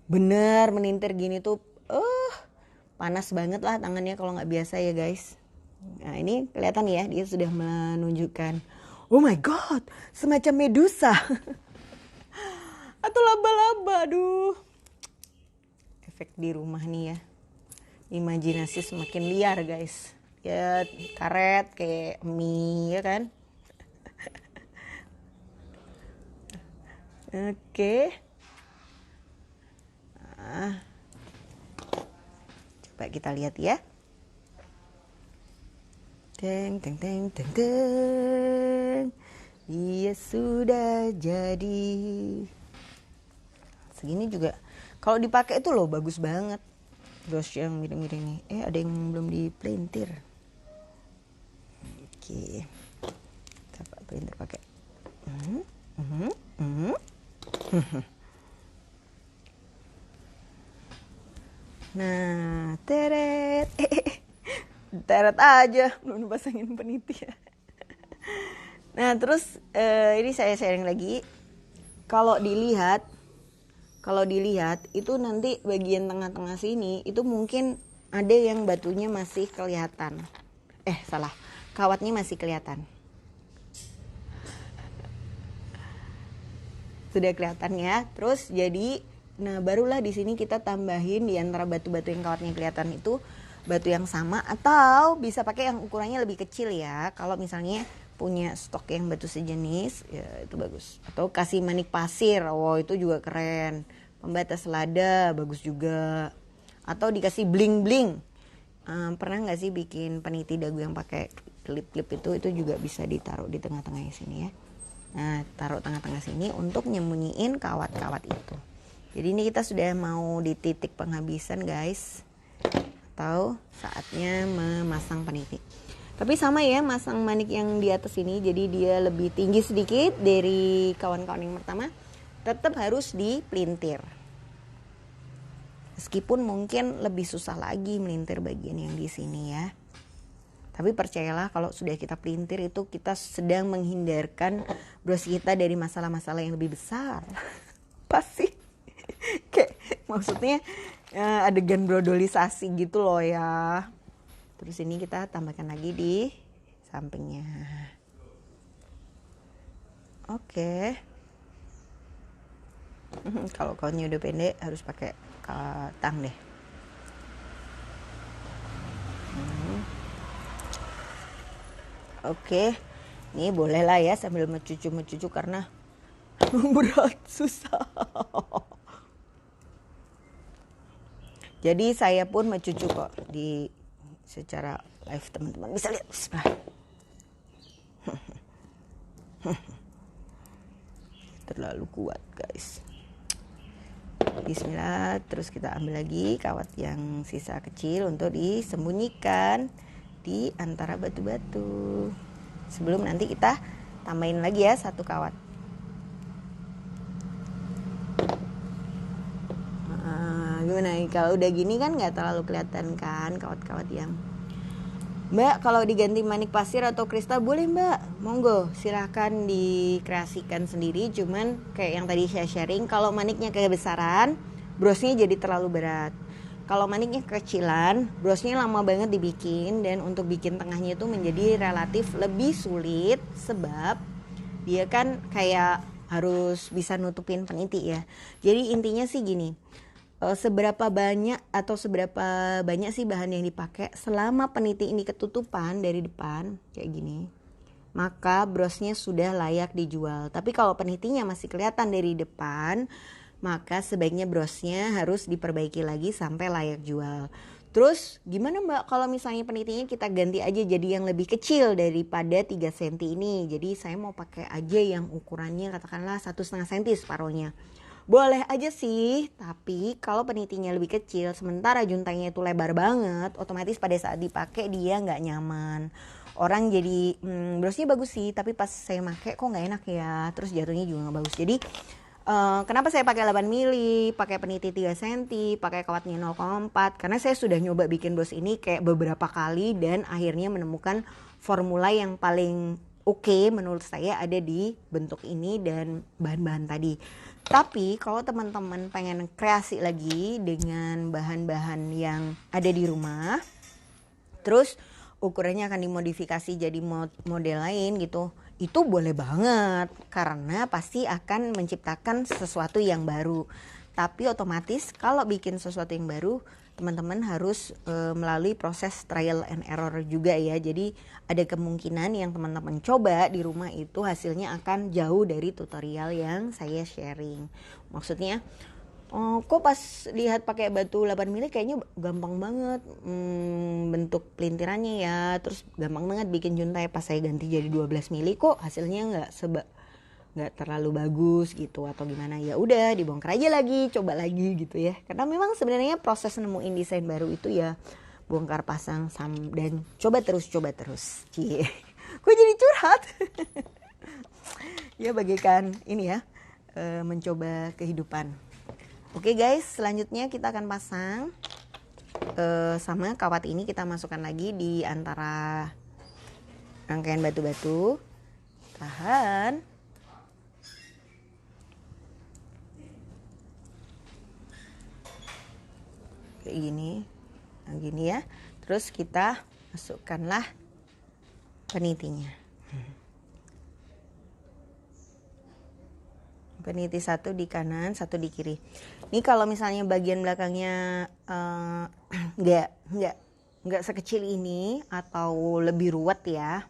Bener, menintir gini tuh, panas banget lah tangannya kalau nggak biasa ya guys. Nah ini kelihatan ya, dia sudah menunjukkan. Oh my god, semacam medusa. Atau laba-laba, aduh. Efek di rumah nih ya. Imajinasi semakin liar guys. Ya karet kayak mie ya kan. Oke. Coba kita lihat ya. Teng. Dia sudah jadi. Segini juga kalau dipakai itu loh bagus banget. Bros yang miring-miring nih. Ada yang belum dipelintir. Oke. Kita pelintir pakai. Nah, teret aja belum dipasangin peniti ya. Nah terus ini saya sharing lagi. Kalau dilihat itu nanti bagian tengah-tengah sini itu mungkin ada yang batunya masih kelihatan. Salah, kawatnya masih kelihatan. Sudah kelihatan ya. Terus jadi, nah barulah di sini kita tambahin di antara batu-batu yang kawatnya kelihatan itu batu yang sama, atau bisa pakai yang ukurannya lebih kecil ya. Kalau misalnya punya stok yang batu sejenis, ya itu bagus. Atau kasih manik pasir, wow itu juga keren. Pembatas lada bagus juga. Atau dikasih bling-bling. Pernah nggak sih bikin peniti dagu yang pakai klip-klip itu juga bisa ditaruh di tengah-tengah sini ya. Nah, taruh tengah-tengah sini untuk nyembunyiin kawat-kawat itu. Jadi ini kita sudah mau di titik penghabisan guys. Atau saatnya memasang peniti. Tapi sama ya, masang manik yang di atas ini, jadi dia lebih tinggi sedikit dari kawan-kawan yang pertama. Tetap harus dipelintir. Meskipun mungkin lebih susah lagi melintir bagian yang di sini ya. Tapi percayalah kalau sudah kita pelintir itu kita sedang menghindarkan bros kita dari masalah-masalah yang lebih besar. Pasti kayak maksudnya adegan brodolisasi gitu loh ya. Terus ini kita tambahkan lagi di sampingnya. Oke. Kalau kawannya udah pendek harus pakai tang deh. Oke, ini boleh lah ya sambil mencucu karena berat susah. Jadi saya pun mencucu kok di secara live, teman-teman bisa lihat. Terlalu kuat guys. Bismillah, terus kita ambil lagi kawat yang sisa kecil untuk disembunyikan di antara batu-batu. Sebelum nanti kita tambahin lagi ya satu kawat. Gimana nih kalau udah gini kan nggak terlalu kelihatan kan kawat-kawat yang. Mbak, kalau diganti manik pasir atau kristal boleh Mbak, monggo silahkan dikreasikan sendiri. Cuman kayak yang tadi saya sharing, kalau maniknya kebesaran, brosnya jadi terlalu berat. Kalau maniknya kecilan, brosnya lama banget dibikin, dan untuk bikin tengahnya itu menjadi relatif lebih sulit sebab dia kan kayak harus bisa nutupin peniti ya. Jadi intinya sih gini, seberapa banyak sih bahan yang dipakai selama peniti ini ketutupan dari depan kayak gini, maka brosnya sudah layak dijual. Tapi kalau penitinya masih kelihatan dari depan, maka sebaiknya brosnya harus diperbaiki lagi sampai layak jual. Terus gimana Mbak kalau misalnya penitinya kita ganti aja jadi yang lebih kecil daripada 3 cm ini. Jadi saya mau pakai aja yang ukurannya katakanlah 1,5 cm separuhnya. Boleh aja sih, tapi kalau penitinya lebih kecil sementara juntanya itu lebar banget, otomatis pada saat dipakai dia nggak nyaman. Orang jadi brosnya bagus sih, tapi pas saya pakai kok nggak enak ya, terus jatuhnya juga nggak bagus. Jadi kenapa saya pakai 8 mili, pakai peniti 3 cm, pakai kawatnya 0,4, karena saya sudah nyoba bikin bros ini kayak beberapa kali dan akhirnya menemukan formula yang paling oke menurut saya ada di bentuk ini dan bahan-bahan tadi. Tapi kalau teman-teman pengen kreasi lagi dengan bahan-bahan yang ada di rumah, terus ukurannya akan dimodifikasi jadi model lain gitu, itu boleh banget karena pasti akan menciptakan sesuatu yang baru. Tapi otomatis kalau bikin sesuatu yang baru, teman-teman harus melalui proses trial and error juga ya. Jadi ada kemungkinan yang teman-teman coba di rumah itu hasilnya akan jauh dari tutorial yang saya sharing. Maksudnya kok pas lihat pakai batu 8 mili kayaknya gampang banget bentuk pelintirannya ya, terus gampang banget bikin juntai. Pas saya ganti jadi 12 mili kok hasilnya nggak terlalu bagus gitu atau gimana. Ya udah dibongkar aja lagi, coba lagi gitu ya, karena memang sebenarnya proses nemuin desain baru itu ya bongkar pasang dan coba terus cie. Gue jadi curhat. Ya bagaikan ini ya, mencoba kehidupan. Oke guys, selanjutnya kita akan pasang sama kawat ini kita masukkan lagi di antara rangkaian batu-batu. tahan. Kayak gini. Nah, gini ya. Terus kita masukkanlah penitinya. Peniti satu di kanan, satu di kiri. Ini kalau misalnya bagian belakangnya nggak sekecil ini atau lebih ruwet ya,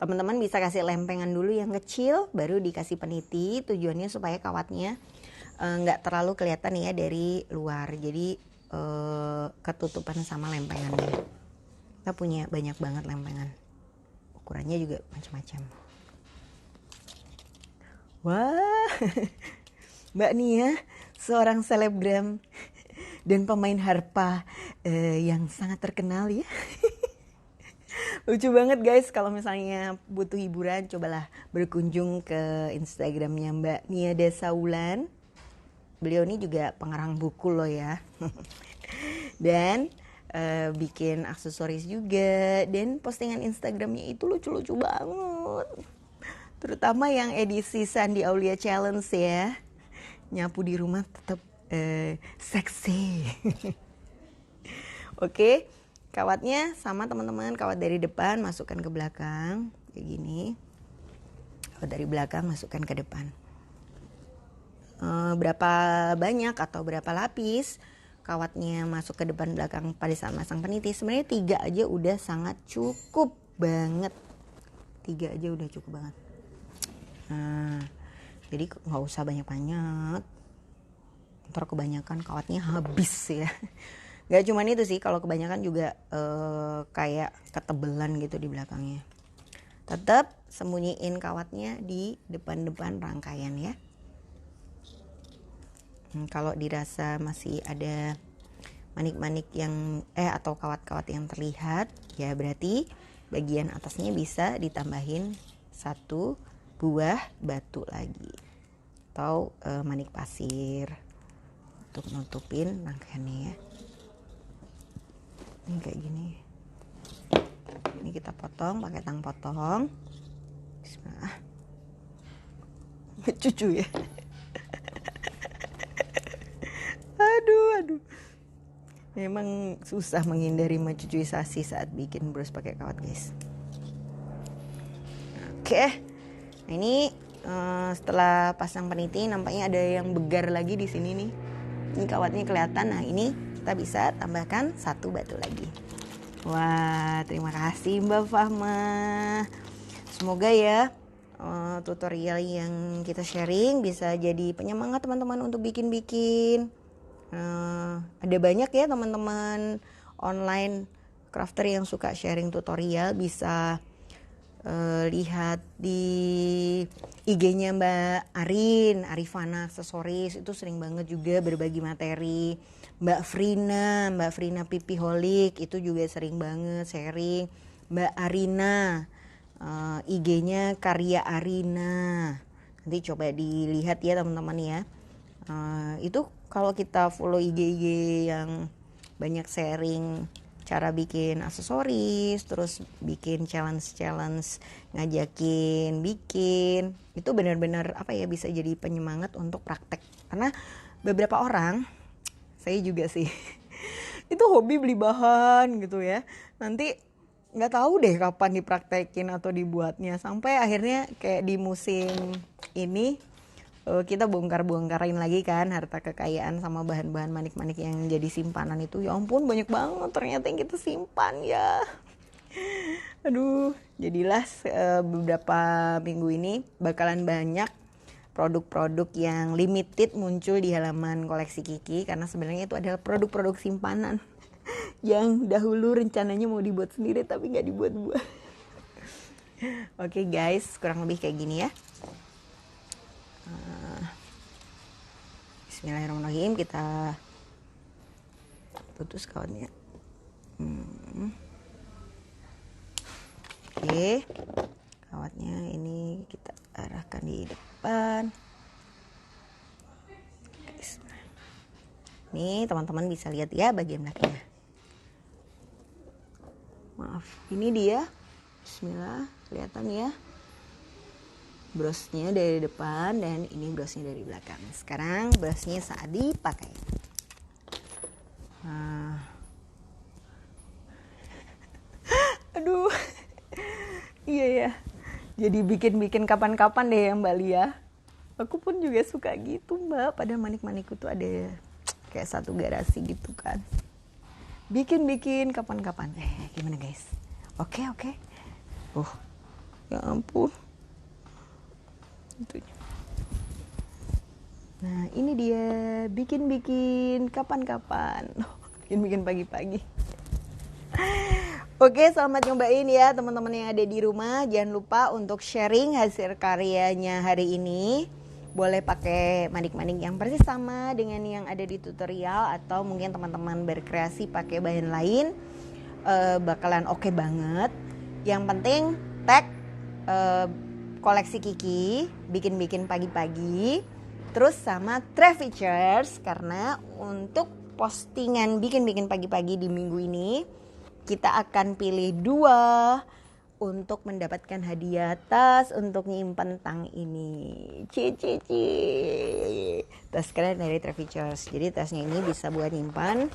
teman-teman bisa kasih lempengan dulu yang kecil, baru dikasih peniti. Tujuannya supaya kawatnya nggak terlalu kelihatan ya dari luar. Jadi ketutupan sama lempengannya. Kita punya banyak banget lempengan. Ukurannya juga macam-macam. Wah, Mbak Nia, seorang selebgram dan pemain harpa yang sangat terkenal ya. Lucu banget guys, kalau misalnya butuh hiburan, cobalah berkunjung ke Instagramnya Mbak Nia Desaulan. Beliau ini juga pengarang buku loh ya. Dan bikin aksesoris juga, dan postingan Instagramnya itu lucu-lucu banget. Terutama yang edisi Sandi Aulia Challenge ya. Nyapu di rumah tetap seksi. Oke, kawatnya sama teman-teman. Kawat dari depan masukkan ke belakang. Kayak gini. Kawat dari belakang masukkan ke depan. Berapa banyak atau berapa lapis kawatnya masuk ke depan belakang pada saat masang peniti? Sebenarnya 3 aja udah sangat cukup banget. 3 aja udah cukup banget. Nah, jadi nggak usah banyak-banyak, ntar kebanyakan kawatnya habis ya. Gak cuman itu sih, kalau kebanyakan juga kayak ketebelan gitu di belakangnya. Tetap sembunyiin kawatnya di depan-depan rangkaian ya. Kalau dirasa masih ada manik-manik yang atau kawat-kawat yang terlihat, ya berarti bagian atasnya bisa ditambahin 1 buah batu lagi atau manik pasir untuk nutupin rangkaiannya ya. Ini kayak gini. Ini kita potong pakai tang potong. Bismillah. Cucu ya. Aduh. Memang susah menghindari mencucuisasi saat bikin bros pakai kawat guys. Oke. Nah ini setelah pasang peniti nampaknya ada yang begar lagi di sini nih. Ini kawatnya kelihatan. Nah ini kita bisa tambahkan 1 batu lagi. Wah, terima kasih Mbak Fahma. Semoga ya tutorial yang kita sharing bisa jadi penyemangat teman-teman untuk bikin-bikin. Ada banyak ya teman-teman online crafter yang suka sharing tutorial, bisa lihat di IG-nya Mbak Arifana Aksesoris, itu sering banget juga berbagi materi. Mbak Frina Pipiholic itu juga sering banget sharing. Mbak Arina, IG-nya Karya Arina, nanti coba dilihat ya teman-teman ya. Itu kalau kita follow IG yang banyak sharing cara bikin aksesoris, terus bikin challenge ngajakin bikin, itu benar-benar bisa jadi penyemangat untuk praktek. Karena beberapa orang, saya juga sih, itu hobi beli bahan gitu ya, nanti nggak tahu deh kapan dipraktekin atau dibuatnya, sampai akhirnya kayak di musim ini kita bongkar-bongkarin lagi kan harta kekayaan sama bahan-bahan manik-manik yang jadi simpanan itu. Ya ampun, banyak banget ternyata yang kita simpan ya. Aduh, jadilah beberapa minggu ini bakalan banyak produk-produk yang limited muncul di halaman koleksi Kiki, karena sebenarnya itu adalah produk-produk simpanan yang dahulu rencananya mau dibuat sendiri tapi nggak dibuat-buat. Oke guys, kurang lebih kayak gini ya. Bismillahirrahmanirrahim, kita putus kawatnya. Oke, kawatnya ini kita arahkan di depan. Nih teman-teman bisa lihat ya bagian belakangnya. Maaf, ini dia. Bismillah, kelihatan ya. Brosnya dari depan dan ini brosnya dari belakang. Sekarang brosnya saat dipakai. Aduh, iya ya. Jadi bikin-bikin kapan-kapan deh ya Mbak Lia. Aku pun juga suka gitu Mbak. Pada manik-manikku tuh ada kayak satu garasi gitu kan. Bikin-bikin kapan-kapan. Gimana guys? Oke. Ya ampun. Itu. Nah ini dia bikin-bikin kapan-kapan. Bikin-bikin pagi-pagi. Oke, selamat nyobain ya teman-teman yang ada di rumah. Jangan lupa untuk sharing hasil karyanya hari ini. Boleh pakai manik-manik yang persis sama dengan yang ada di tutorial, atau mungkin teman-teman berkreasi pakai bahan lain. Bakalan oke banget. Yang penting tag koleksi Kiki, bikin-bikin pagi-pagi. Terus sama Trevitures, karena untuk postingan bikin-bikin pagi-pagi di minggu ini kita akan pilih 2 untuk mendapatkan hadiah tas untuk nyimpen tang ini. Tas keren dari Trevitures. Jadi tasnya ini bisa buat nyimpan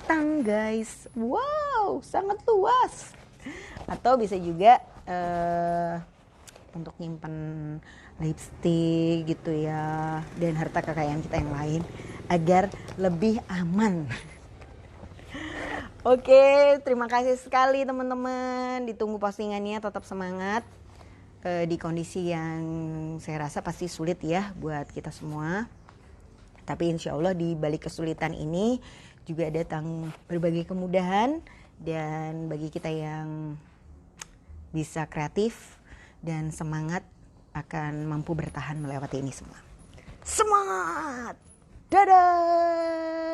tang guys. Wow, sangat luas. Atau bisa juga untuk nyimpan lipstick gitu ya, dan harta kekayaan kita yang lain agar lebih aman. Oke, terima kasih sekali teman-teman. Ditunggu postingannya, tetap semangat di kondisi yang saya rasa pasti sulit ya buat kita semua. Tapi insya Allah di balik kesulitan ini juga datang berbagai kemudahan, dan bagi kita yang bisa kreatif dan semangat akan mampu bertahan melewati ini semua. Semangat! Dadah!